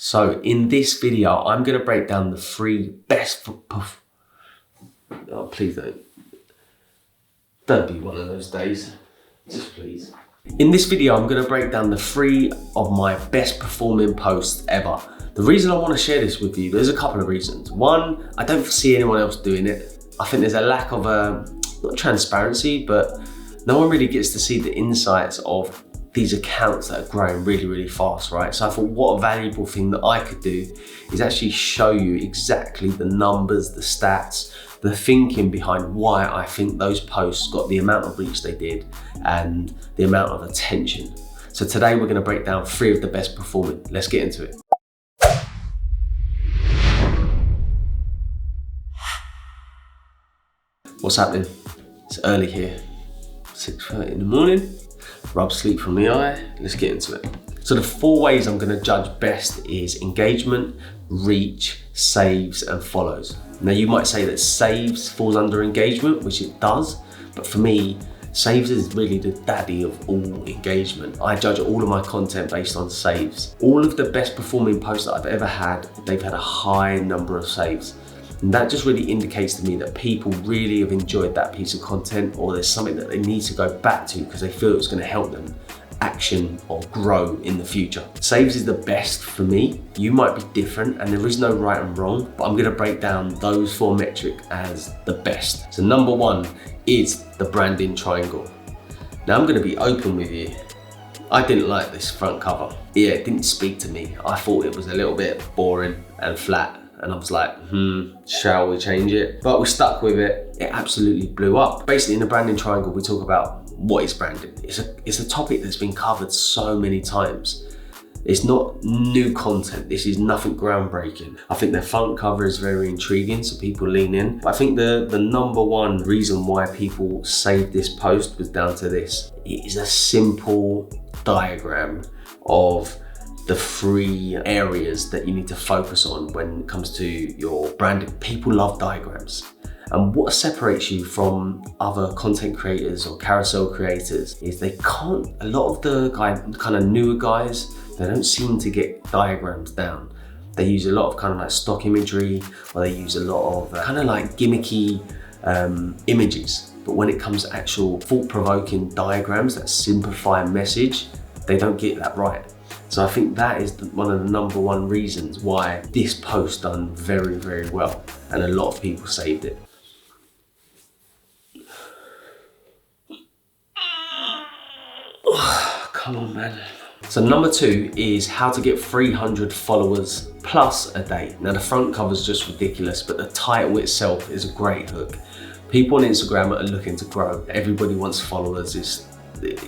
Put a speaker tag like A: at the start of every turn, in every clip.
A: So in this video, I'm going to break down the 3 best... Oh, please don't be one of those days. Just please. In this video, I'm going to break down the 3 of my best performing posts ever. The reason I want to share this with you, there's a couple of reasons. One, I don't see anyone else doing it. I think there's a lack of, not transparency, but no one really gets to see the insights of these accounts that are growing really, really fast, right? So I thought what a valuable thing that I could do is actually show you exactly the numbers, the stats, the thinking behind why I think those posts got the amount of reach they did and the amount of attention. So today we're gonna break down 3 of the best performing. Let's get into it. What's happening? It's early here, 6:30 in the morning. Rub sleep from the eye, let's get into it. So the 4 ways I'm gonna judge best is engagement, reach, saves, and follows. Now you might say that saves falls under engagement, which it does, but for me, saves is really the daddy of all engagement. I judge all of my content based on saves. All of the best performing posts that I've ever had, they've had a high number of saves. And that just really indicates to me that people really have enjoyed that piece of content, or there's something that they need to go back to because they feel it's going to help them action or grow in the future. Saves is the best for me. You might be different and there is no right and wrong, but I'm going to break down those 4 metrics as the best. So number 1 is the branding triangle. Now I'm going to be open with you. I didn't like this front cover. Yeah, it didn't speak to me. I thought it was a little bit boring and flat. And I was like, shall we change it? But we stuck with it. It absolutely blew up. Basically in the branding triangle, we talk about what is branding. It's a topic that's been covered so many times. It's not new content. This is nothing groundbreaking. I think the front cover is very intriguing, so people lean in. But I think the number 1 reason why people saved this post was down to this. It is a simple diagram of the 3 areas that you need to focus on when it comes to your branding. People love diagrams. And what separates you from other content creators or carousel creators is they can't, a lot of the kind of newer guys, they don't seem to get diagrams down. They use a lot of kind of like stock imagery, or they use a lot of kind of like gimmicky images. But when it comes to actual thought-provoking diagrams that simplify a message, they don't get that right. So I think that is one of the number 1 reasons why this post done very, very well. And a lot of people saved it. Come on, man. So number 2 is how to get 300 followers plus a day. Now the front cover is just ridiculous, but the title itself is a great hook. People on Instagram are looking to grow. Everybody wants followers.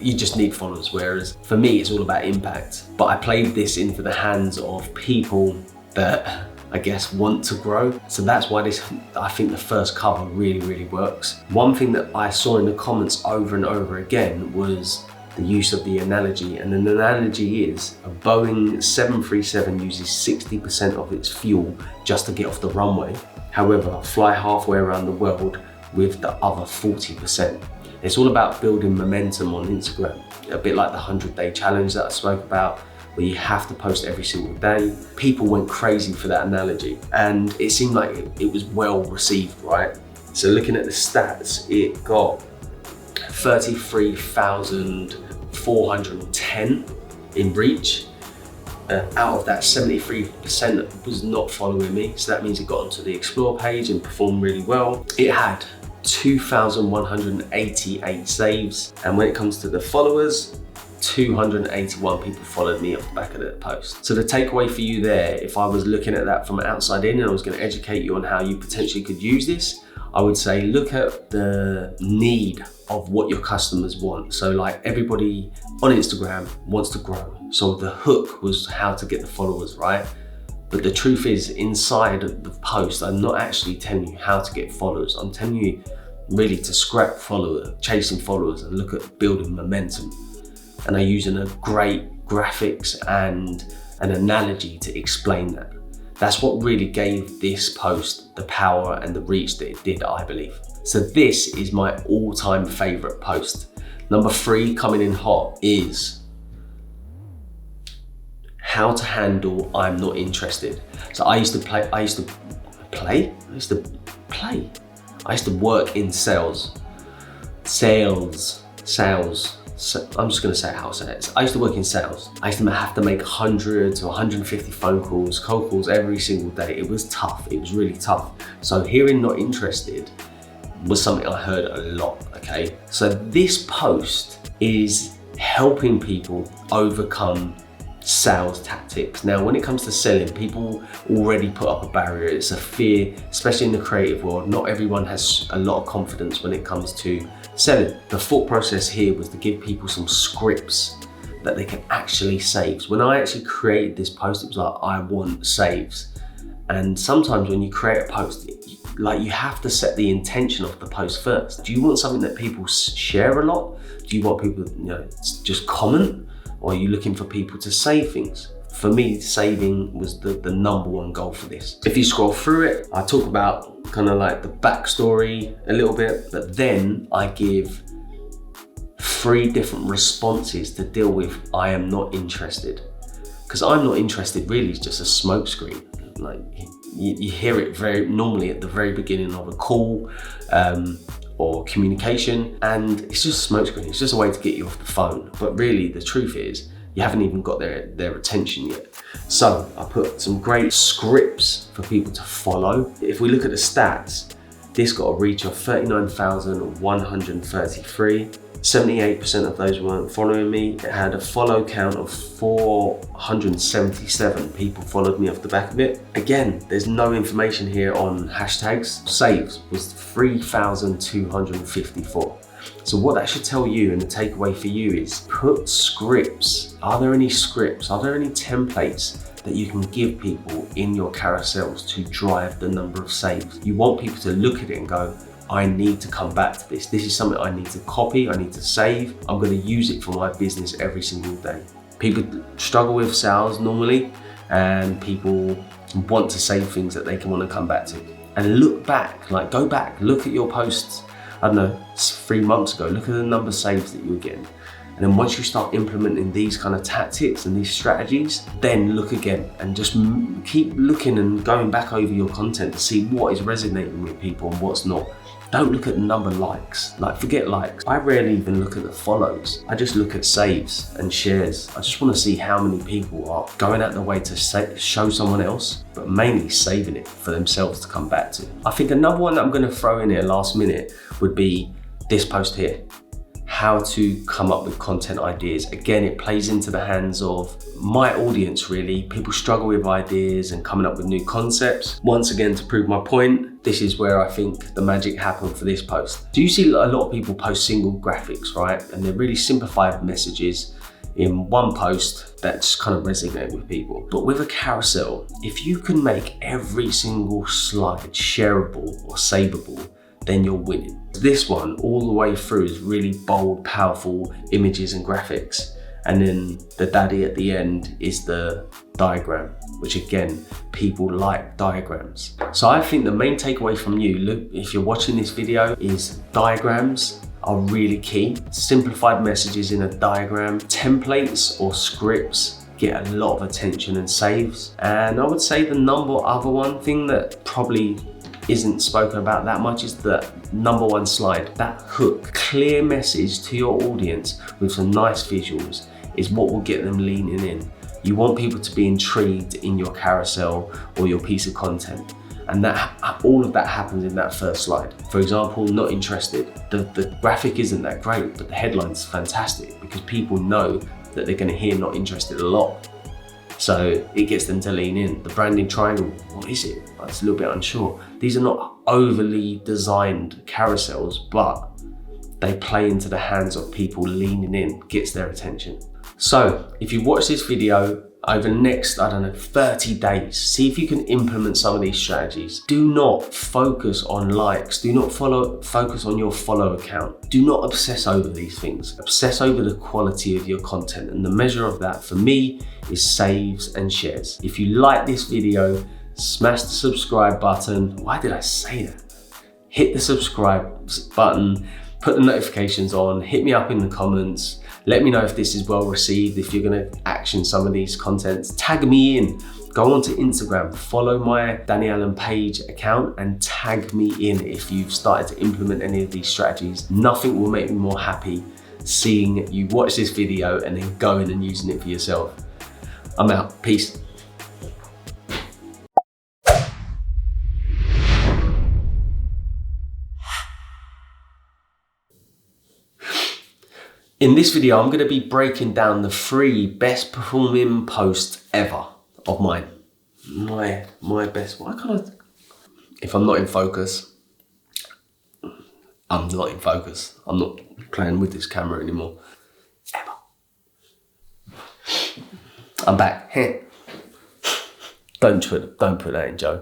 A: You just need followers, whereas for me it's all about impact. But I played this into the hands of people that I guess want to grow. So that's why I think the first cover really, really works. One thing that I saw in the comments over and over again was the use of the analogy, and an analogy is a Boeing 737 uses 60% of its fuel just to get off the runway. However, fly halfway around the world with the other 40%. It's all about building momentum on Instagram, a bit like the 100-day challenge that I spoke about, where you have to post every single day. People went crazy for that analogy, and it seemed like it was well received, right? So looking at the stats, it got 33,410 in reach. Out of that, 73% was not following me, so that means it got onto the Explore page and performed really well. It had 2,188 saves, and when it comes to the followers, 281 people followed me off the back of the post. So the takeaway for you there, if I was looking at that from outside in and I was going to educate you on how you potentially could use this, I would say look at the need of what your customers want. So like everybody on Instagram wants to grow. So the hook was how to get the followers, right? But the truth is, inside of the post, I'm not actually telling you how to get followers. I'm telling you really to scrap chasing followers and look at building momentum. And I'm using a great graphics and an analogy to explain that. That's what really gave this post the power and the reach that it did, I believe. So this is my all-time favorite post. Number 3 coming in hot is how to handle I'm not interested. So I used to work in sales. So I'm just gonna say how I say it. I used to work in sales. I used to have to make 100 to 150 phone calls, cold calls every single day. It was tough, it was really tough. So hearing not interested was something I heard a lot, okay? So this post is helping people overcome sales tactics. Now, when it comes to selling, people already put up a barrier. It's a fear, especially in the creative world. Not everyone has a lot of confidence when it comes to selling. The thought process here was to give people some scripts that they can actually save. When I actually created this post, it was like, I want saves. And sometimes when you create a post, like you have to set the intention of the post first. Do you want something that people share a lot? Do you want people to just comment? Or are you looking for people to save things? For me, saving was the number one goal for this. If you scroll through it, I talk about kind of like the backstory a little bit, but then I give 3 different responses to deal with I am not interested. Because I'm not interested really is just a smokescreen. Like you hear it very normally at the very beginning of a call or communication, and it's just a smokescreen. It's just a way to get you off the phone. But really the truth is you haven't even got their attention yet. So I put some great scripts for people to follow. If we look at the stats, this got a reach of 39,133. 78% of those weren't following me. It had a follow count of 477 people followed me off the back of it. Again, there's no information here on hashtags. Saves was 3,254. So what that should tell you, and the takeaway for you, is put scripts. Are there any scripts? Are there any templates that you can give people in your carousels to drive the number of saves? You want people to look at it and go, I need to come back to this. This is something I need to copy, I need to save. I'm gonna use it for my business every single day. People struggle with sales normally, and people want to save things that they can want to come back to. And look back, like go back, look at your posts, I don't know, 3 months ago, look at the number of saves that you were getting. And then once you start implementing these kind of tactics and these strategies, then look again and just keep looking and going back over your content to see what is resonating with people and what's not. Don't look at the number of likes, like forget likes. I rarely even look at the follows. I just look at saves and shares. I just want to see how many people are going out their way to show someone else, but mainly saving it for themselves to come back to. I think another one that I'm going to throw in here last minute would be this post here. How to come up with content ideas. Again, it plays into the hands of my audience really. People struggle with ideas and coming up with new concepts. Once again, to prove my point, this is where I think the magic happened for this post. Do you see a lot of people post single graphics, right? And they're really simplified messages in one post that's kind of resonate with people. But with a carousel, if you can make every single slide shareable or savable, then you're winning. This one all the way through is really bold, powerful images and graphics. And then the daddy at the end is the diagram, which again, people like diagrams. So I think the main takeaway from you, look, if you're watching this video, is diagrams are really key. Simplified messages in a diagram, templates or scripts get a lot of attention and saves. And I would say the other one thing that probably isn't spoken about that much is the number 1 slide. That hook, clear message to your audience with some nice visuals is what will get them leaning in. You want people to be intrigued in your carousel or your piece of content. And that all of that happens in that first slide. For example, not interested. The graphic isn't that great, but the headline's fantastic because people know that they're gonna hear not interested a lot. So it gets them to lean in. The branding triangle, what is it? It's a little bit unsure. These are not overly designed carousels, but they play into the hands of people leaning in, gets their attention. So if you watch this video over the next, 30 days, see if you can implement some of these strategies. Do not focus on likes. Do not focus on your follow count. Do not obsess over these things. Obsess over the quality of your content. And the measure of that for me is saves and shares. If you like this video, smash the subscribe button. Why did I say that? Hit the subscribe button, put the notifications on, hit me up in the comments, Let me know if this is well received, if you're gonna action some of these contents. Tag me in. Go onto Instagram, follow my Danny Allen Page account and tag me in if you've started to implement any of these strategies. Nothing will make me more happy seeing you watch this video and then going and using it for yourself. I'm out, peace. In this video, I'm gonna be breaking down the 3 best performing posts ever of mine. My best, why can't I? If I'm not in focus, I'm not in focus. I'm not playing with this camera anymore, ever. I'm back. Don't put that in, Joe.